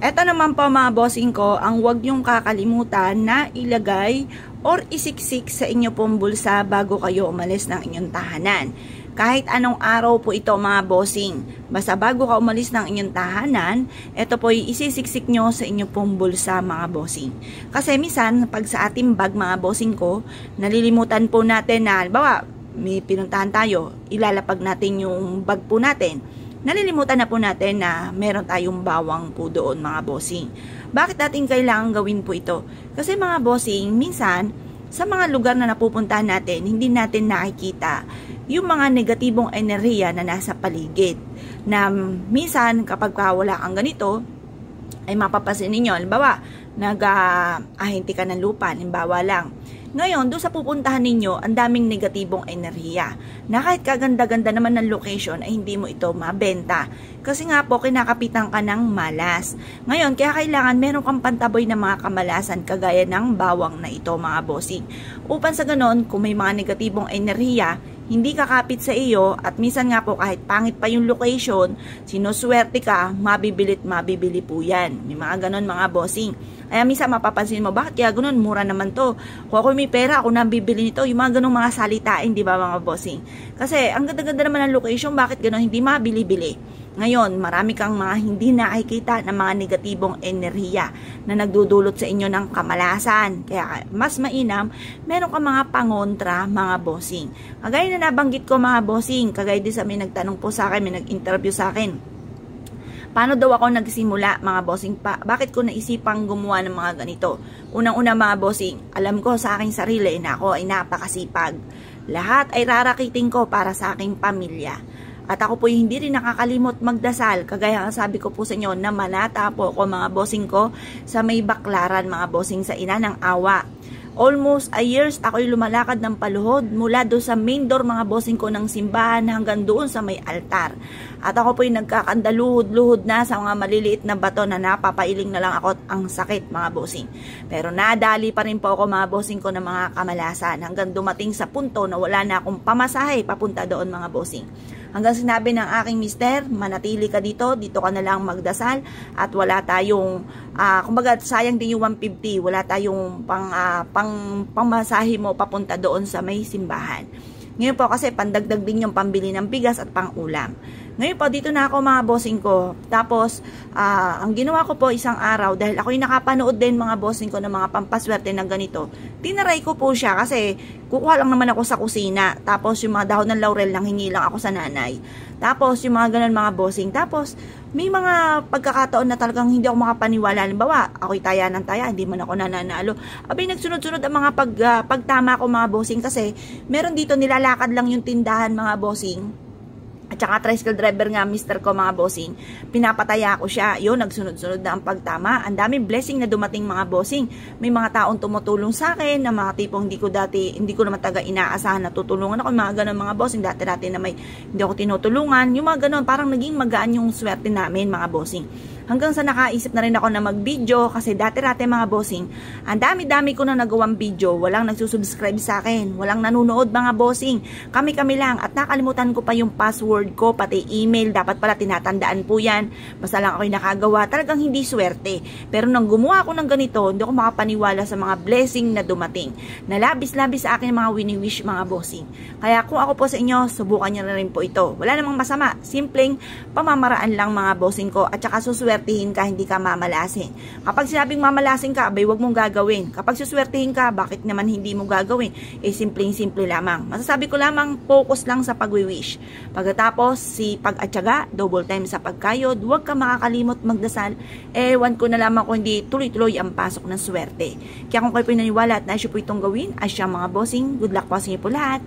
Eto naman po mga bossing ko, ang huwag nyong kakalimutan na ilagay or isiksik sa inyo pong bulsa bago kayo umalis ng inyong tahanan. Kahit anong araw po ito mga bossing, basta bago ka umalis ng inyong tahanan, ito po isisiksik nyo sa inyo pong bulsa mga bossing. Kasi minsan, pag sa ating bag mga bossing ko, nalilimutan po natin na, halimbawa, may pinuntahan tayo, ilalapag natin yung bag po natin. Nalilimutan na po natin na meron tayong bawang po doon mga bossing. Bakit natin kailangan gawin po ito? Kasi mga bossing, minsan, sa mga lugar na napupuntahan natin, hindi natin nakikita yung mga negatibong enerhiya na nasa paligid. Na minsan, kapag wala kang ganito, ay mapapasin ninyo. Halimbawa, nag-ahinti ka ng lupa, halimbawa lang. Ngayon, doon sa pupuntahan ninyo, ang daming negatibong enerhiya. Na kahit kaganda-ganda naman ng location, ay hindi mo ito mabenta. Kasi nga po, kinakapitan ka ng malas. Ngayon, kaya kailangan meron kang pantaboy na mga kamalasan kagaya ng bawang na ito, mga bossing. Upang sa ganon, kung may mga negatibong enerhiya, hindi kakapit sa iyo at minsan nga po kahit pangit pa yung location, sinuswerte ka, mabibili po yan. May mga ganon mga bossing. Kaya minsan mapapansin mo, bakit kaya ganon? Mura naman to. Kung ako may pera, ako nang bibili nito. Yung mga ganong mga salitain, di ba mga bossing? Kasi ang ganda-ganda naman ng location, bakit ganon? Hindi mabili-bili. Ngayon, marami kang mga hindi nakikita ng mga negatibong enerhiya na nagdudulot sa inyo ng kamalasan. Kaya mas mainam, meron kang mga pangontra, mga bossing. Kagaya na nabanggit ko mga bossing, kagaya din sa may nagtanong po sa akin, may nag-interview sa akin. Paano daw ako nagsimula mga bossing pa? Bakit ko naisipang gumawa ng mga ganito? Unang-una mga bossing, alam ko sa aking sarili na ako ay napakasipag. Lahat ay rarakitin ko para sa aking pamilya. At ako po hindi rin nakakalimot magdasal. Kagaya ang sabi ko po sa inyo na malata po ako mga bossing ko sa may baklaran mga bossing sa ina ng awa. Almost a years ako'y lumalakad ng paluhod mula doon sa main door mga bossing ko ng simbahan hanggang doon sa may altar. At ako po'y nagkakandaluhod-luhod na sa mga maliliit na bato na napapailing na lang ako at ang sakit mga bossing. Pero nadali pa rin po ako mga bossing ko ng mga kamalasan hanggang dumating sa punto na wala na akong pamasahe papunta doon mga bossing. Hanggang sinabi ng aking mister, manatili ka dito ka na lang magdasal at wala tayong, kumbaga sayang din yung 150, wala tayong pangmasahe mo papunta doon sa may simbahan. Ngayon po kasi pandagdag din yung pambili ng bigas at pang-ulam. Ngayon po, dito na ako mga bossing ko. Tapos, ang ginawa ko po isang araw, dahil ako'y nakapanood din mga bossing ko ng mga pampaswerte ng ganito, tinaray ko po siya kasi kukuha lang naman ako sa kusina. Tapos, yung mga dahon ng laurel lang, hingi lang ako sa nanay. Tapos, yung mga ganun mga bossing. Tapos, may mga pagkakataon na talagang hindi ako makapaniwala. Halimbawa, ako'y taya ng taya, hindi man ako nananalo. Abay, nagsunod-sunod ang mga pagtama ko mga bossing kasi meron dito nilalakad lang yung tindahan mga bossing. At saka tricycle driver nga mister ko mga bossing, pinapataya ko siya. Yun, nagsunod-sunod na ang pagtama. Ang daming blessing na dumating mga bossing. May mga taong tumutulong sa akin na mga tipong hindi ko naman taga inaasahan na tutulungan ako. Mga ganun mga bossing, dati na may hindi ako tinutulungan. Yung mga ganun, parang naging magaan yung swerte namin mga bossing. Hanggang sa nakaisip na rin ako na mag-video kasi dati-dati mga bossing, ang dami-dami ko na nagawang video, walang nagsusubscribe sa akin, walang nanonood mga bossing, kami-kami lang at nakalimutan ko pa yung password ko, pati email, dapat pala tinatandaan po yan, basta lang ako'y nakagawa, talagang hindi swerte. Pero nang gumawa ako ng ganito, hindi ako makapaniwala sa mga blessing na dumating, na labis-labis sa akin mga wini-wish mga bossing. Kaya kung ako po sa inyo, subukan nyo na rin po ito. Wala namang masama, simpleng pamamaraan lang mga bossing ko at saka suswertihin ka, hindi ka mamalasin. Kapag sinabing mamalasin ka, abay wag mong gagawin. Kapag suswertihin ka, bakit naman hindi mo gagawin? Eh simpleng-simple lamang. Masasabi ko lamang, focus lang sa pagwi-wish. Pagkatapos, sipag at tiyaga, double time sa pagkayod, huwag ka makakalimot magdasal. Ewan ko na lamang kung hindi tuloy-tuloy ang pasok ng swerte. Kaya kung kayo po naniwala at naisyo po itong gawin, ay siya mga bossing, good luck po sa inyo po lahat.